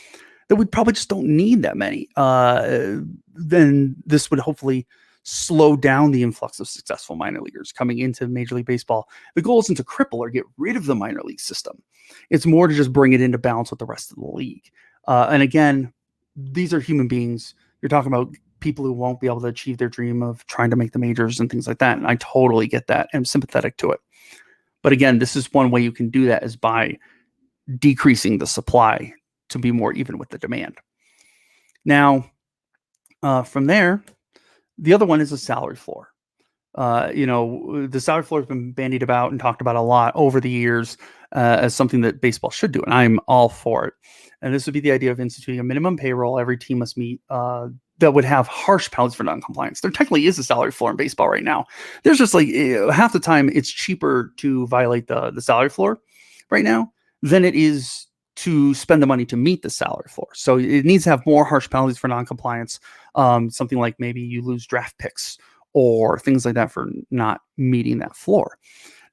that we probably just don't need that many. Then this would hopefully slow down the influx of successful minor leaguers coming into Major League Baseball. The goal isn't to cripple or get rid of the minor league system. It's more to just bring it into balance with the rest of the league. And again, these are human beings. You're talking about people who won't be able to achieve their dream of trying to make the majors and things like that. And I totally get that and I'm sympathetic to it. But again, this is one way you can do that is by decreasing the supply to be more even with the demand. Now, from there, the other one is a salary floor. The salary floor has been bandied about and talked about a lot over the years as something that baseball should do, and I'm all for it. And this would be the idea of instituting a minimum payroll every team must meet that would have harsh penalties for non-compliance. There technically is a salary floor in baseball right now. There's just like half the time it's cheaper to violate the salary floor right now than it is to spend the money to meet the salary floor. So it needs to have more harsh penalties for non-compliance. Something like maybe you lose draft picks or things like that for not meeting that floor.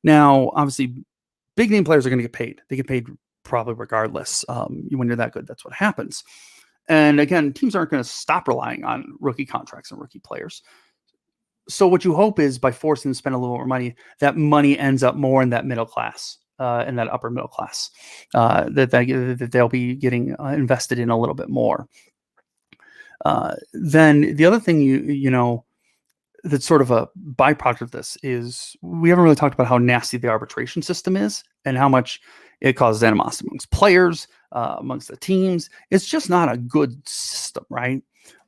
Now, obviously, big name players are going to get paid. They get paid probably regardless. When you're that good, that's what happens. And again, teams aren't going to stop relying on rookie contracts and rookie players. So what you hope is by forcing them to spend a little more money, that money ends up more in that middle class, in that upper middle class, that they'll be getting invested in a little bit more. Then the other thing that's sort of a byproduct of this is we haven't really talked about how nasty the arbitration system is and how much it causes animosity amongst players, amongst the teams. It's just not a good system, right?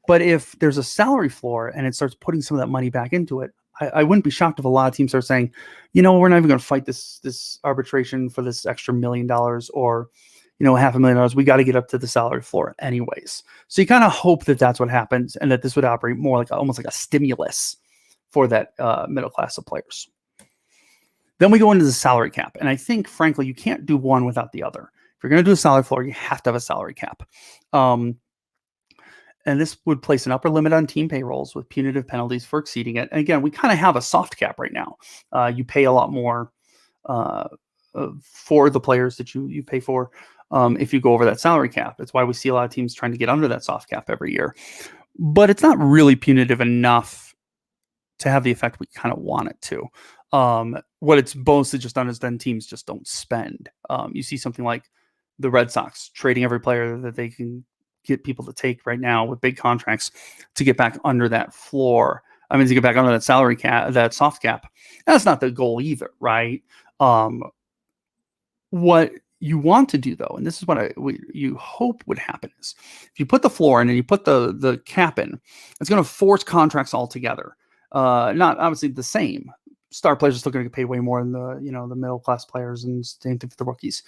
But if there's a salary floor and it starts putting some of that money back into it, I wouldn't be shocked if a lot of teams start saying, we're not even going to fight this arbitration for this extra $1 million or $500,000. We got to get up to the salary floor anyways. So you kind of hope that that's what happens and that this would operate more like almost like a stimulus for that middle class of players. Then we go into the salary cap. And I think, frankly, you can't do one without the other. If you're going to do a salary floor, you have to have a salary cap. And this would place an upper limit on team payrolls with punitive penalties for exceeding it. And again, we kind of have a soft cap right now. You pay a lot more for the players that you pay for if you go over that salary cap. It's why we see a lot of teams trying to get under that soft cap every year. But it's not really punitive enough to have the effect we kind of want it to. What it's mostly just done is then teams just don't spend. You see something like the Red Sox trading every player that they can get people to take right now with big contracts to get back under that floor. I mean, to get back under that salary cap, that soft cap. That's not the goal either, right? What you want to do, though, and this is what you hope would happen, is if you put the floor in and you put the cap in, it's going to force contracts all together. Not obviously the same. Star players are still going to get paid way more than the middle class players, and same thing for the rookies.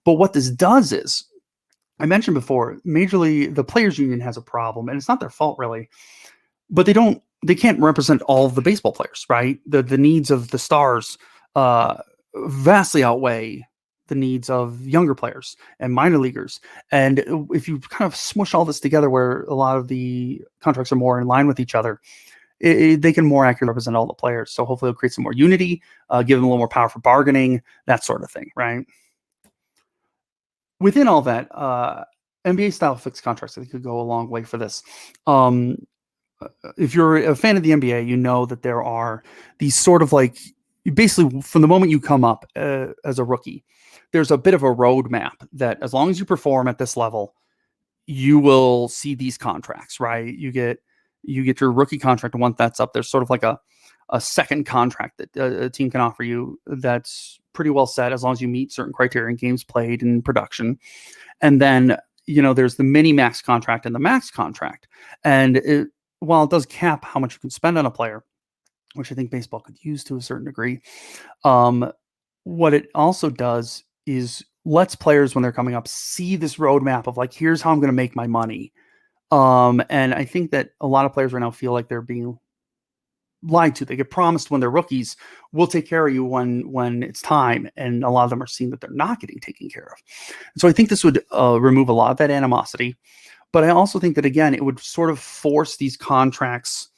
But what this does is, I mentioned before, the players union has a problem, and it's not their fault really, but they can't represent all of the baseball players, right? The needs of the stars vastly outweigh the needs of younger players and minor leaguers. And if you kind of smush all this together where a lot of the contracts are more in line with each other, they can more accurately represent all the players. So hopefully it'll create some more unity, give them a little more power for bargaining, that sort of thing, right? Within all that, NBA style fixed contracts, I think, could go a long way for this. If you're a fan of the NBA, you know that there are these sort of like, basically from the moment you come up as a rookie, there's a bit of a roadmap that as long as you perform at this level, you will see these contracts, right? You get your rookie contract, and once that's up, there's sort of like a second contract that a team can offer you that's pretty well set as long as you meet certain criteria in games played and production. And then, there's the mini max contract and the max contract. And while it does cap how much you can spend on a player, which I think baseball could use to a certain degree, what it also does is lets players, when they're coming up, see this roadmap of like, here's how I'm going to make my money. And I think that a lot of players right now feel like they're being lied to. They get promised when they're rookies, we'll take care of you when it's time. And a lot of them are seeing that they're not getting taken care of. And so I think this would remove a lot of that animosity. But I also think that, again, it would sort of force these contracts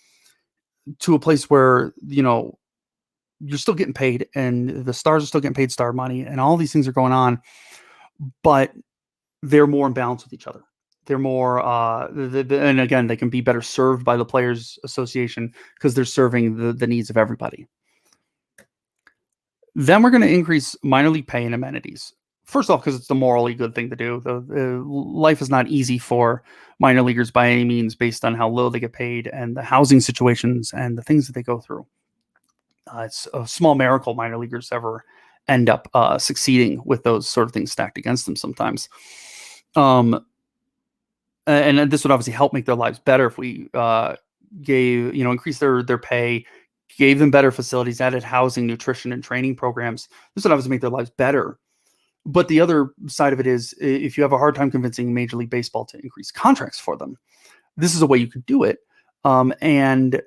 to a place where, you're still getting paid and the stars are still getting paid star money and all these things are going on, but they're more in balance with each other. They're more, and again, they can be better served by the Players Association because they're serving the needs of everybody. Then we're going to increase minor league pay and amenities. First off, because it's the morally good thing to do. Life is not easy for minor leaguers by any means, based on how little they get paid and the housing situations and the things that they go through. It's a small miracle minor leaguers ever end up succeeding with those sort of things stacked against them sometimes. And this would obviously help make their lives better if we increase their pay, gave them better facilities, added housing, nutrition, and training programs. This would obviously make their lives better. But the other side of it is, if you have a hard time convincing Major League Baseball to increase contracts for them, this is a way you could do it. And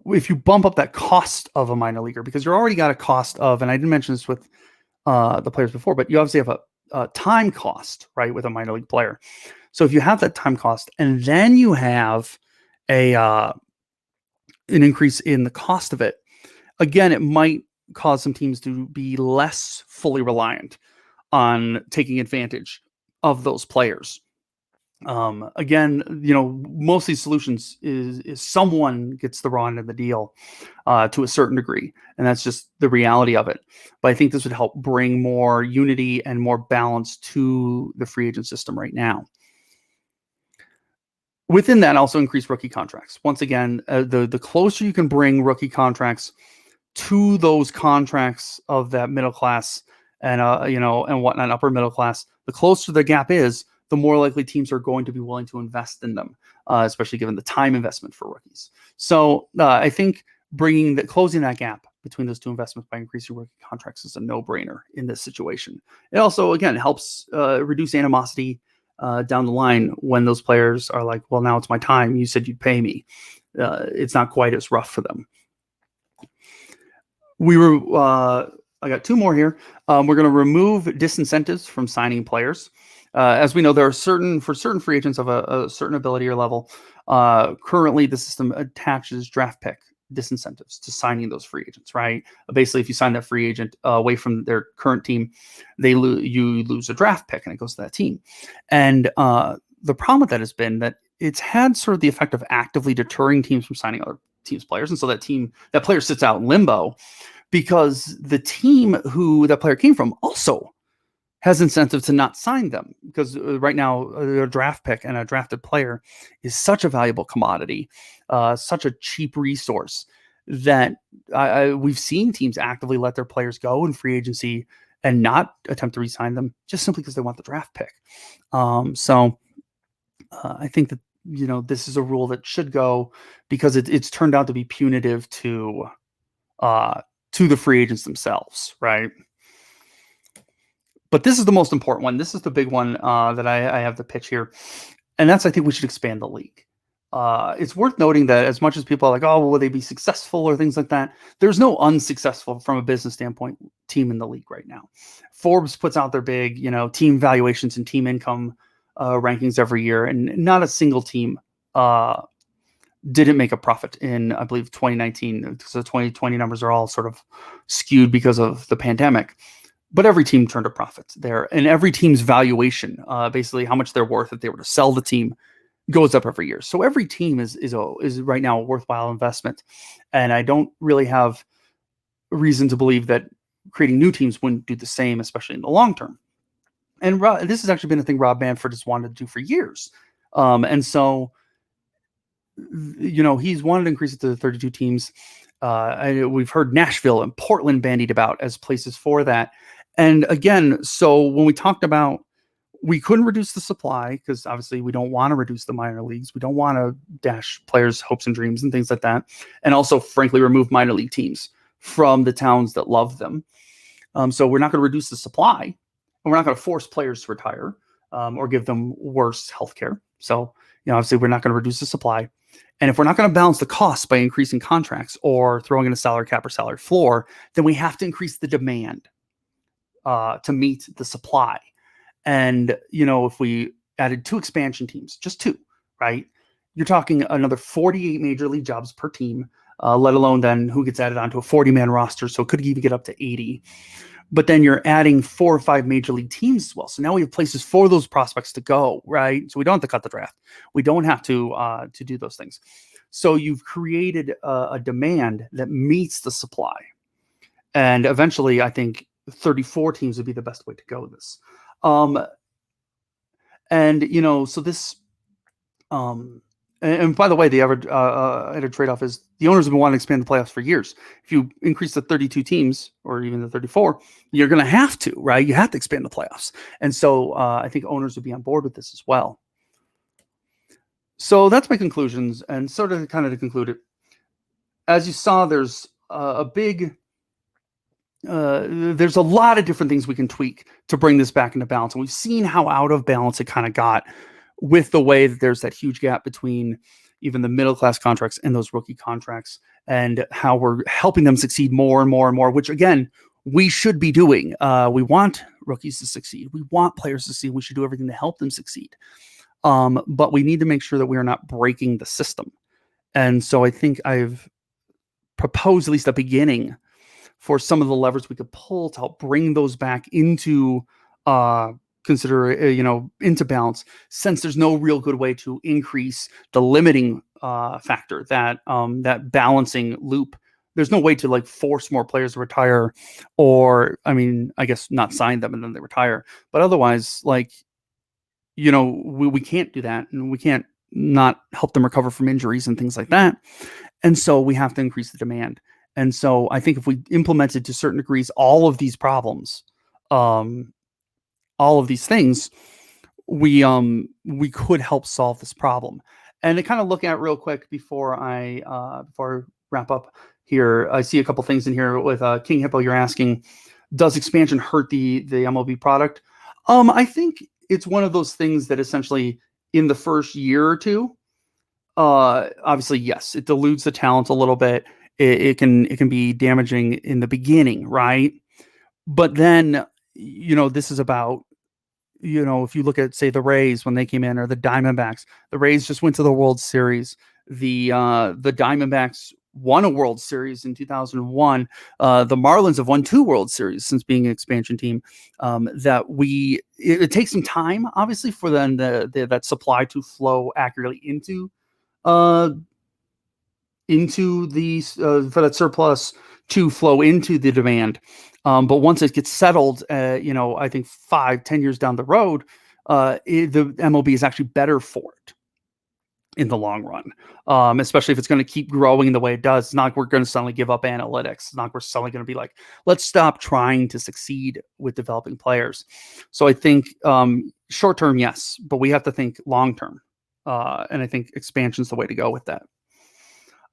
if you bump up that cost of a minor leaguer, because you're already got a cost of, and I didn't mention this with the players before, but you obviously have a time cost, right, with a minor league player. So if you have that time cost, and then you have an increase in the cost of it, again, it might cause some teams to be less fully reliant on taking advantage of those players. Again, most of these solutions is someone gets the raw end of the deal to a certain degree, and that's just the reality of it. But I think this would help bring more unity and more balance to the free agent system right now. Within that, also increase rookie contracts. Once again, the closer you can bring rookie contracts to those contracts of that middle class and and whatnot, upper middle class, the closer the gap is, the more likely teams are going to be willing to invest in them, especially given the time investment for rookies. So I think closing that gap between those two investments by increasing rookie contracts is a no-brainer in this situation. It also, again, helps reduce animosity down the line when those players are like, well, now it's my time. You said you'd pay me. It's not quite as rough for them. I got two more here. We're going to remove disincentives from signing players. As we know, there are certain free agents of a certain ability or level. Currently, the system attaches draft pick disincentives to signing those free agents, right? Basically, if you sign that free agent away from their current team, you lose a draft pick and it goes to that team. And the problem with that has been that it's had sort of the effect of actively deterring teams from signing other teams' players. And so that player sits out in limbo because the team who that player came from also has incentive to not sign them, because right now a draft pick and a drafted player is such a valuable commodity, such a cheap resource that we've seen teams actively let their players go in free agency and not attempt to re-sign them just simply because they want the draft pick. So I think that this is a rule that should go, because it's turned out to be punitive to the free agents themselves, right? But this is the most important one. This is the big one that I have to pitch here. And that's, I think we should expand the league. It's worth noting that as much as people are like, oh, well, will they be successful or things like that? There's no unsuccessful from a business standpoint team in the league right now. Forbes puts out their big, team valuations and team income rankings every year. And not a single team didn't make a profit in, I believe, 2019. So 2020 numbers are all sort of skewed because of the pandemic. But every team turned a profit there, and every team's valuation, basically how much they're worth if they were to sell the team, goes up every year. So every team is right now a worthwhile investment, and I don't really have reason to believe that creating new teams wouldn't do the same, especially in the long term. And this has actually been a thing Rob Manfred has wanted to do for years, and so he's wanted to increase it to 32 teams. We've heard Nashville and Portland bandied about as places for that. And again, so when we talked about we couldn't reduce the supply, because obviously we don't want to reduce the minor leagues. We don't want to dash players' hopes and dreams and things like that. And also, frankly, remove minor league teams from the towns that love them. So we're not going to reduce the supply, and we're not going to force players to retire or give them worse healthcare. So, obviously we're not going to reduce the supply. And if we're not going to balance the costs by increasing contracts or throwing in a salary cap or salary floor, then we have to increase the demand to meet the supply. And, if we added 2 expansion teams, just 2, right? you're talking another 48 major league jobs per team, let alone then who gets added onto a 40-man roster. So it could even get up to 80. But then you're adding 4 or 5 major league teams as well. So now we have places for those prospects to go, right? So we don't have to cut the draft. We don't have to do those things. So you've created a demand that meets the supply. And eventually, I think 34 teams would be the best way to go with this. So this, and by the way, the average trade-off is the owners have been wanting to expand the playoffs for years. If you increase the 32 teams or even the 34, you're going to have to, right? You have to expand the playoffs. And so I think owners would be on board with this as well. So that's my conclusions. And sort of kind of to conclude it, as you saw, there's there's a lot of different things we can tweak to bring this back into balance. And we've seen how out of balance it kind of got with the way that there's that huge gap between even the middle class contracts and those rookie contracts, and how we're helping them succeed more and more and more, which again, we should be doing. We want rookies to succeed. We want players to succeed. We should do everything to help them succeed. But we need to make sure that we are not breaking the system. And so I think I've proposed, at least at the beginning, for some of the levers we could pull to help bring those back into into balance, since there's no real good way to increase the limiting factor, that balancing loop. There's no way to like force more players to retire, or I guess not sign them and then they retire. But otherwise, we can't do that, and we can't not help them recover from injuries and things like that. And so we have to increase the demand. And so I think if we implemented to certain degrees all of these problems, all of these things, we could help solve this problem. And to kind of look at real quick before I wrap up here, I see a couple things in here with King Hippo. You're asking, does expansion hurt the MLB product? I think it's one of those things that essentially in the first year or two, obviously, yes, it dilutes the talent a little bit. It can be damaging in the beginning, right? But then, this is about, if you look at, say, the Rays when they came in, or the Diamondbacks. The Rays just went to the World Series. The Diamondbacks won a World Series in 2001. The Marlins have won 2 World Series since being an expansion team. It takes some time, obviously, for then that supply to flow accurately into for that surplus to flow into the demand. But once it gets settled, I think 5-10 years down the road, the MLB is actually better for it in the long run, especially if it's going to keep growing the way it does. It's not like we're going to suddenly give up analytics. It's not like we're suddenly going to be like, let's stop trying to succeed with developing players. So I think short term, yes, but we have to think long term. And I think expansion is the way to go with that.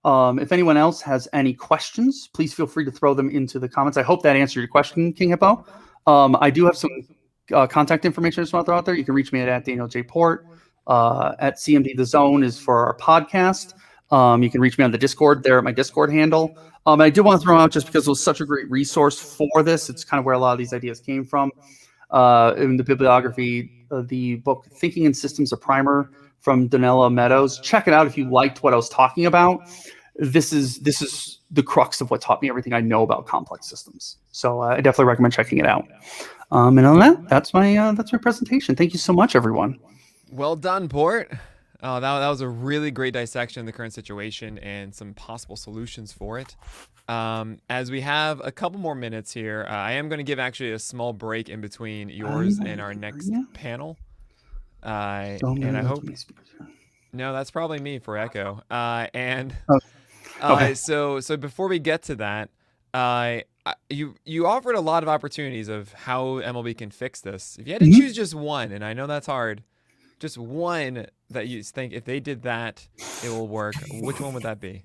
If anyone else has any questions, please feel free to throw them into the comments. I hope that answered your question, King Hippo. I do have some contact information I just want to throw out there. You can reach me at Daniel J. Port. At CMD The Zone is for our podcast. You can reach me on the Discord there at my Discord handle. I do want to throw out, just because it was such a great resource for this, it's kind of where a lot of these ideas came from. In the bibliography, the book Thinking in Systems, a Primer from Donella Meadows. Check it out if you liked what I was talking about. This is the crux of what taught me everything I know about complex systems. So I definitely recommend checking it out. And on that, that's my presentation. Thank you so much, everyone. Well done, Port. Oh, that was a really great dissection of the current situation and some possible solutions for it. As we have a couple more minutes here, I am going to give actually a small break in between yours and our next panel. And I hope... No, that's probably me for echo. Okay. So before we get to that, you offered a lot of opportunities of how MLB can fix this. If you had to choose just one, and I know that's hard, just one that you think if they did that, it will work, which one would that be?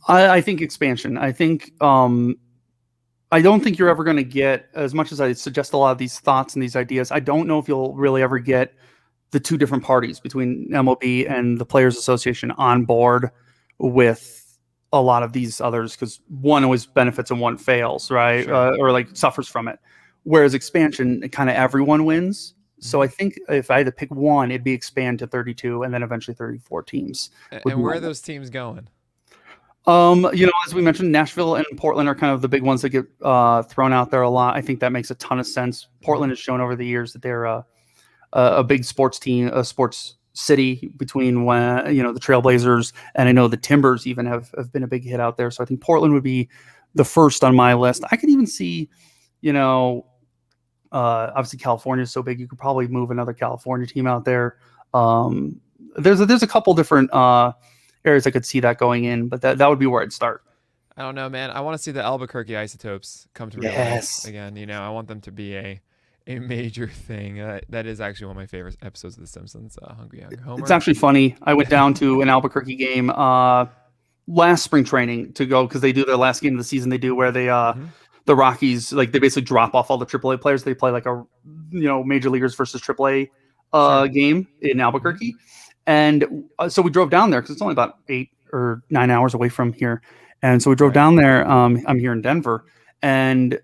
I think expansion. I think I don't think you're ever going to get, as much as I suggest a lot of these thoughts and these ideas, I don't know if you'll really ever get the two different parties between MLB and the Players Association on board with a lot of these others, because one always benefits and one fails, right? Sure. Or like suffers from it. Whereas expansion, kind of everyone wins. So I think if I had to pick one, it'd be expand to 32 and then eventually 34 teams. And where are those teams going? As we mentioned, Nashville and Portland are kind of the big ones that get thrown out there a lot. I think that makes a ton of sense. Portland has shown over the years that they're a big sports team, a sports city between the Trailblazers, and I know the Timbers even have been a big hit out there. So I think Portland would be the first on my list. I could even see, obviously California is so big, you could probably move another California team out there. There's a couple different areas I could see that going in, but that would be where I'd start. I don't know, man. I want to see the Albuquerque Isotopes come to real life again. I want them to be a major thing. That is actually one of my favorite episodes of The Simpsons, Hungry Young Homer. It's actually funny. I went down to an Albuquerque game last spring training to go because they do their last game of the season. They do where they the Rockies, like, they basically drop off all the AAA players. They play like a major leaguers versus AAA game in Albuquerque. And so we drove down there because it's only about 8 or 9 hours away from here. And so we drove down there. I'm here in Denver, and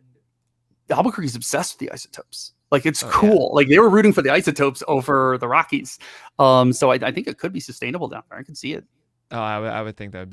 Albuquerque's obsessed with the Isotopes. Like, it's cool. Yeah. Like, they were rooting for the Isotopes over the Rockies. So I think it could be sustainable down there. I could see it. Oh, I would think that would be